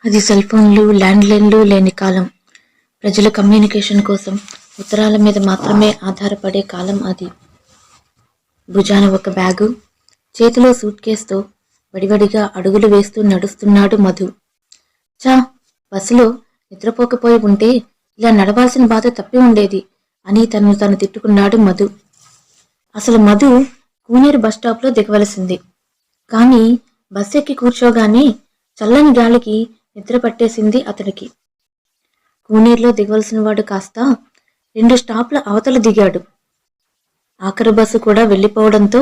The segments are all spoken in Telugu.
అది సెల్ ఫోన్లు, ల్యాండ్‌లైన్‌లు లేని కాలం. ప్రజల కమ్యూనికేషన్ కోసం ఉత్తరాల మీద మాత్రమే ఆధారపడే కాలం అది. భుజాన ఒక బ్యాగు, చేతిలో సూట్ కేస్‌తో వడివడిగా అడుగులు వేస్తూ నడుస్తున్నాడు మధు. ఛ! బస్సులో నిద్రపోకపోయి ఉంటే ఇలా నడవాల్సిన బాధ తప్పి ఉండేది అని తనను తాను తిట్టుకున్నాడు మధు. అసలు మధు కూనేరు బస్టాప్‌లో దిగవలసింది. కానీ బస్సెక్కి కూర్చోగానే చల్లని గాలికి నిద్ర పట్టేసింది అతనికి. కూనేరులో దిగవలసిన వాడు కాస్త 2 స్టాప్ల అవతల దిగాడు. ఆఖరి బస్సు కూడా వెళ్ళిపోవడంతో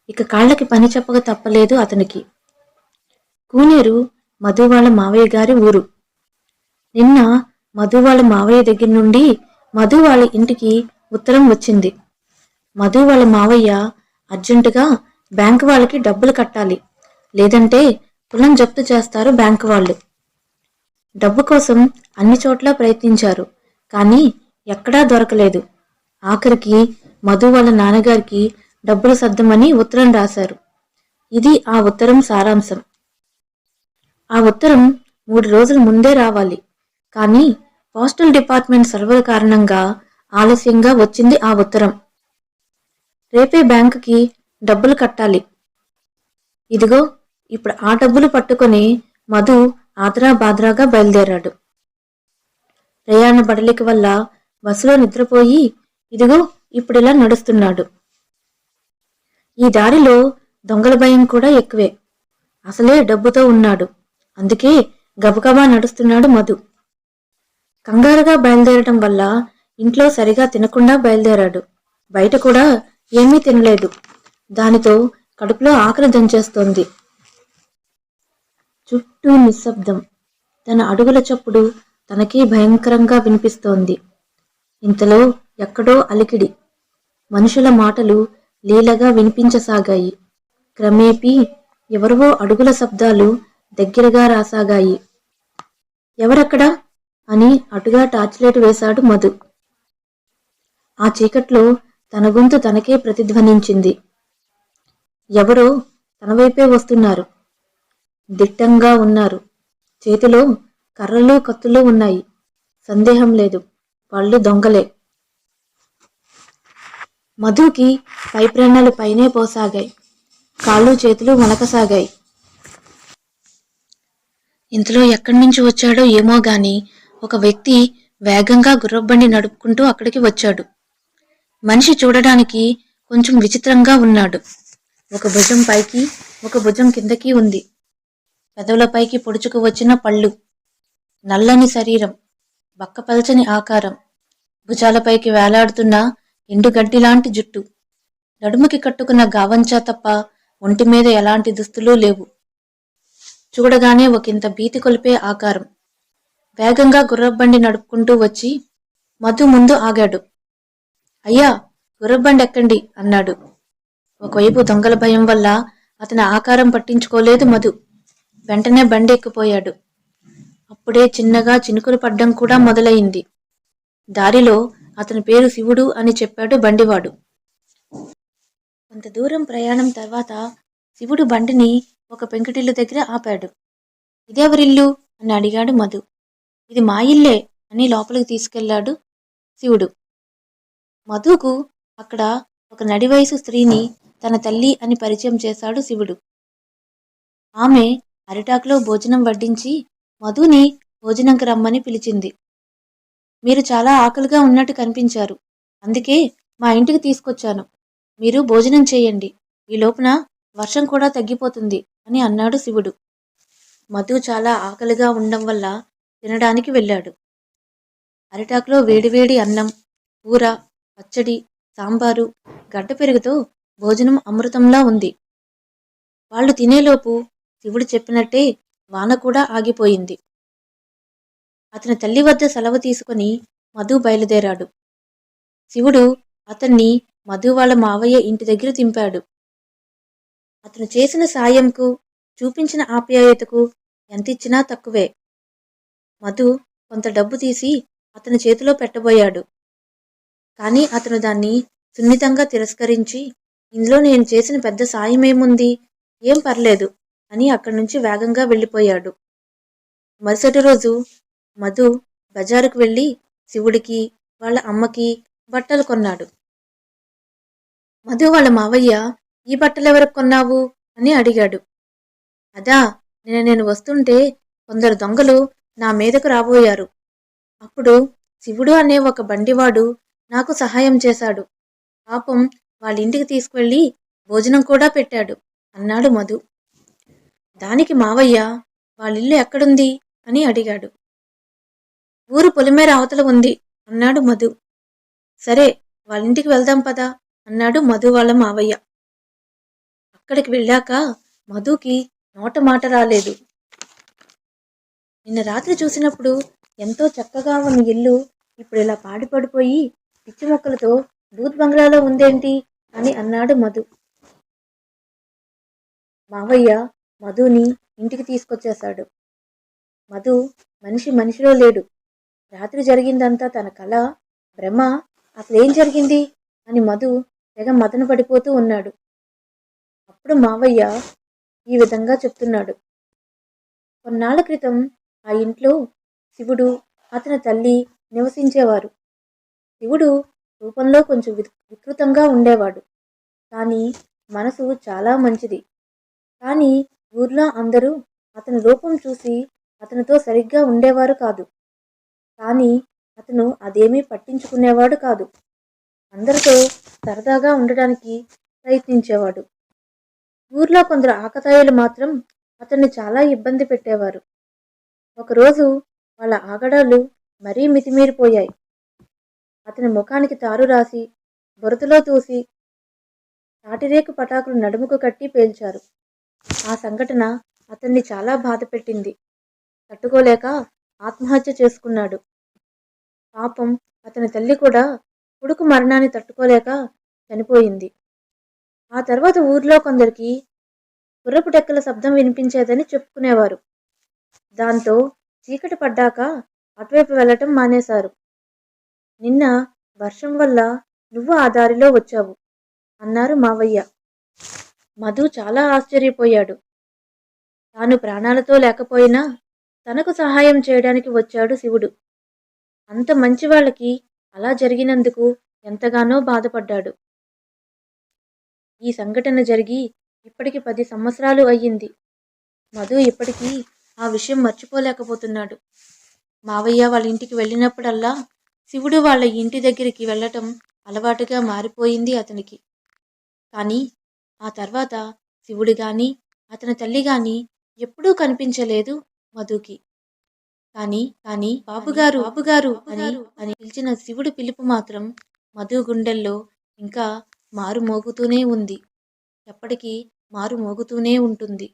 ఇక కాళ్ళకి పని చెప్పక తప్పలేదు అతనికి. కూనేరు మధు వాళ్ళ మావయ్య గారి ఊరు. నిన్న మధు వాళ్ళ మావయ్య దగ్గర నుండి మధు వాళ్ళ ఇంటికి ఉత్తరం వచ్చింది. మధు వాళ్ళ మావయ్య అర్జెంటుగా బ్యాంకు వాళ్ళకి డబ్బులు కట్టాలి, లేదంటే పొలం జప్తు చేస్తారు బ్యాంకు వాళ్ళు. డబ్బు కోసం అన్ని చోట్ల ప్రయత్నించారు, కానీ ఎక్కడా దొరకలేదు. ఆఖరికి మధు వాళ్ళ నాన్నగారికి డబ్బులు సర్దమని ఉత్తరం రాశారు. ఇది ఆ ఉత్తరం సారాంశం. ఆ ఉత్తరం 3 రోజుల ముందే రావాలి, కానీ పోస్టల్ డిపార్ట్మెంట్ సెలవుల కారణంగా ఆలస్యంగా వచ్చింది ఆ ఉత్తరం. రేపే బ్యాంకుకి డబ్బులు కట్టాలి. ఇదిగో ఇప్పుడు ఆ డబ్బులు పట్టుకొని మధు ఆదరా బాద్రాగా బయలుదేరాడు. ప్రయాణ బడలిక వల్ల బస్సులో నిద్రపోయి ఇదిగో ఇప్పుడిలా నడుస్తున్నాడు. ఈ దారిలో దొంగల భయం కూడా ఎక్కువే. అసలే డబ్బుతో ఉన్నాడు, అందుకే గబగబా నడుస్తున్నాడు మధు. కంగారుగా బయలుదేరటం వల్ల ఇంట్లో సరిగా తినకుండా బయలుదేరాడు. బయట కూడా ఏమీ తినలేదు. దానితో కడుపులో ఆకలి దంచేస్తోంది. చుట్టూ నిశ్శబ్దం. తన అడుగుల చప్పుడు తనకే భయంకరంగా వినిపిస్తోంది. ఇంతలో ఎక్కడో అలికిడి. మనుషుల మాటలు లీలగా వినిపించసాగాయి. క్రమేపీ ఎవరివో అడుగుల శబ్దాలు దగ్గరగా రాసాగాయి. ఎవరక్కడా అని అటుగా టార్చ్లైట్ వేశాడు మధు. ఆ చీకట్లో తన గొంతు తనకే ప్రతిధ్వనించింది. ఎవరో తన వైపే వస్తున్నారు. దిట్టంగా ఉన్నారు. చేతిలో కర్రలు కత్తులు ఉన్నాయి. సందేహం లేదు, వాళ్ళు దొంగలే. మధుకి పై ప్రాణాలు పైనే పోసాగాయి. కాళ్ళు చేతులు వణకసాగాయి. ఇంతలో ఎక్కడి నుంచి వచ్చాడో ఏమో గాని ఒక వ్యక్తి వేగంగా గుర్రబండి నడుపుకుంటూ అక్కడికి వచ్చాడు. మనిషి చూడడానికి కొంచెం విచిత్రంగా ఉన్నాడు. ఒక భుజం పైకి, ఒక భుజం కిందకి ఉంది. పెదవులపైకి పొడుచుకు వచ్చిన పళ్ళు, నల్లని శరీరం, బక్కపల్చని ఆకారం, భుజాలపైకి వేలాడుతున్న ఎండుగడ్డిలాంటి జుట్టు, నడుముకి కట్టుకున్న గావంచా తప్ప ఒంటి మీద ఎలాంటి దుస్తులు లేవు. చూడగానే ఒకంత భీతి కొలిపే ఆకారం. వేగంగా గుర్రబండి నడుపుకుంటూ వచ్చి మధు ముందు ఆగాడు. అయ్యా, గుర్రబండి ఎక్కండి అన్నాడు. ఒకవైపు దొంగల భయం వల్ల అతని ఆకారం పట్టించుకోలేదు మధు. వెంటనే బండి ఎక్కిపోయాడు. అప్పుడే చిన్నగా చినుకులు పడ్డం కూడా మొదలయింది. దారిలో అతని పేరు శివుడు అని చెప్పాడు బండివాడు. కొంత దూరం ప్రయాణం తర్వాత శివుడు బండిని ఒక పెంకుటిల్లు దగ్గర ఆపాడు. ఇదెవరిల్లు అని అడిగాడు మధు. ఇది మా ఇల్లే అని లోపలికి తీసుకెళ్లాడు శివుడు. మధుకు అక్కడ ఒక నడివయసు స్త్రీని తన తల్లి అని పరిచయం చేశాడు శివుడు. ఆమె అరిటాకులో భోజనం వడ్డించి మధుని భోజనంకి రమ్మని పిలిచింది. మీరు చాలా ఆకలిగా ఉన్నట్టు కనిపించారు, అందుకే మా ఇంటికి తీసుకొచ్చాను. మీరు భోజనం చేయండి, ఈ లోపున వర్షం కూడా తగ్గిపోతుంది అని అన్నాడు శివుడు. మధు చాలా ఆకలిగా ఉండడం వల్ల తినడానికి వెళ్ళాడు. అరిటాకులో వేడివేడి అన్నం, కూర, పచ్చడి, సాంబారు, గడ్డ పెరుగుతో భోజనం అమృతంలా ఉంది. వాళ్ళు తినేలోపు శివుడు చెప్పినట్టే వాన కూడా ఆగిపోయింది. అతని తల్లి వద్ద సెలవు తీసుకుని మధు బయలుదేరాడు. శివుడు అతన్ని మధు వాళ్ళ మావయ్య ఇంటి దగ్గర దింపాడు. అతను చేసిన సాయంకు, చూపించిన ఆప్యాయతకు ఎంతిచ్చినా తక్కువే. మధు కొంత డబ్బు తీసి అతని చేతిలో పెట్టబోయాడు. కానీ అతను దాన్ని సున్నితంగా తిరస్కరించి, ఇందులో నేను చేసిన పెద్ద సాయమేముంది, ఏం పర్లేదు అని అక్కడి నుంచి వేగంగా వెళ్ళిపోయాడు. మరుసటి రోజు మధు బజారుకు వెళ్ళి శివుడికి వాళ్ళ అమ్మకి బట్టలు కొన్నాడు. మధు వాళ్ళ మావయ్య ఈ బట్టలెవరికి కొన్నావు అని అడిగాడు. అదా, నేను వస్తుంటే కొందరు దొంగలు నా మీదకు రాబోయారు. అప్పుడు శివుడు అనే ఒక బండివాడు నాకు సహాయం చేశాడు. పాపం వాళ్ళింటికి తీసుకువెళ్ళి భోజనం కూడా పెట్టాడు అన్నాడు మధు. దానికి మావయ్య వాళ్ళిల్లు ఎక్కడుంది అని అడిగాడు. ఊరు పొలిమేర అవతల ఉంది అన్నాడు మధు. సరే, వాళ్ళింటికి వెళ్దాం పదా అన్నాడు మధు వాళ్ళ మావయ్య. అక్కడికి వెళ్ళాక మధుకి నోట మాట రాలేదు. నిన్న రాత్రి చూసినప్పుడు ఎంతో చక్కగా ఉన్న ఇల్లు ఇప్పుడు ఇలా పాడిపడిపోయి పిచ్చి మొక్కలతో బూత్ బంగ్లాలో ఉందేంటి అని అన్నాడు మధు. మావయ్య మధుని ఇంటికి తీసుకొచ్చేశాడు. మధు మనిషిలో లేడు. రాత్రి జరిగిందంతా తన కళ, భ్రమ, అసలేం జరిగింది అని మధు తెగ మదన పడిపోతూ ఉన్నాడు. అప్పుడు మావయ్య ఈ విధంగా చెప్తున్నాడు. కొన్నాళ్ల క్రితం ఆ ఇంట్లో శివుడు, అతని తల్లి నివసించేవారు. శివుడు రూపంలో కొంచెం వికృతంగా ఉండేవాడు, కానీ మనసు చాలా మంచిది. కానీ ఊర్లో అందరూ అతని రూపం చూసి అతనితో సరిగ్గా ఉండేవారు కాదు. కానీ అతను అదేమీ పట్టించుకునేవాడు కాదు. అందరితో సరదాగా ఉండడానికి ప్రయత్నించేవాడు. ఊర్లో కొందరు ఆకతాయిలు మాత్రం అతన్ని చాలా ఇబ్బంది పెట్టేవారు. ఒకరోజు వాళ్ళ ఆగడాలు మరీ మితిమీరిపోయాయి. అతని ముఖానికి తారు రాసి, బురదలో తూసి, తాటిరేకు పటాకులు నడుముకు కట్టి పేల్చారు. ఆ సంఘటన అతన్ని చాలా బాధ పెట్టింది. తట్టుకోలేక ఆత్మహత్య చేసుకున్నాడు. పాపం అతని తల్లి కూడా కొడుకు మరణాన్ని తట్టుకోలేక చనిపోయింది. ఆ తర్వాత ఊర్లో కొందరికి గుర్రపు డెక్కల శబ్దం వినిపించేదని చెప్పుకునేవారు. దాంతో చీకటి పడ్డాక అటువైపు వెళ్ళటం మానేశారు. నిన్న వర్షం వల్ల నువ్వు ఆ దారిలో వచ్చావు అన్నారు మావయ్య. మధు చాలా ఆశ్చర్యపోయాడు. తాను ప్రాణాలతో లేకపోయినా తనకు సహాయం చేయడానికి వచ్చాడు శివుడు. అంత మంచి వాళ్ళకి అలా జరిగినందుకు ఎంతగానో బాధపడ్డాడు. ఈ సంఘటన జరిగి ఇప్పటికి 10 సంవత్సరాలు అయ్యింది. మధు ఇప్పటికీ ఆ విషయం మర్చిపోలేకపోతున్నాడు. మావయ్య వాళ్ళ ఇంటికి వెళ్ళినప్పుడల్లా శివుడు వాళ్ళ ఇంటి దగ్గరికి వెళ్ళటం అలవాటుగా మారిపోయింది అతనికి. కానీ ఆ తర్వాత శివుడు గాని అతని తల్లి గాని ఎప్పుడూ కనిపించలేదు మధుకి. కానీ బాబుగారు బాబుగారు అని పిలిచిన శివుడి పిలుపు మాత్రం మధు గుండెల్లో ఇంకా మారు మోగుతూనే ఉంది. ఎప్పటికీ మారు మోగుతూనే ఉంటుంది.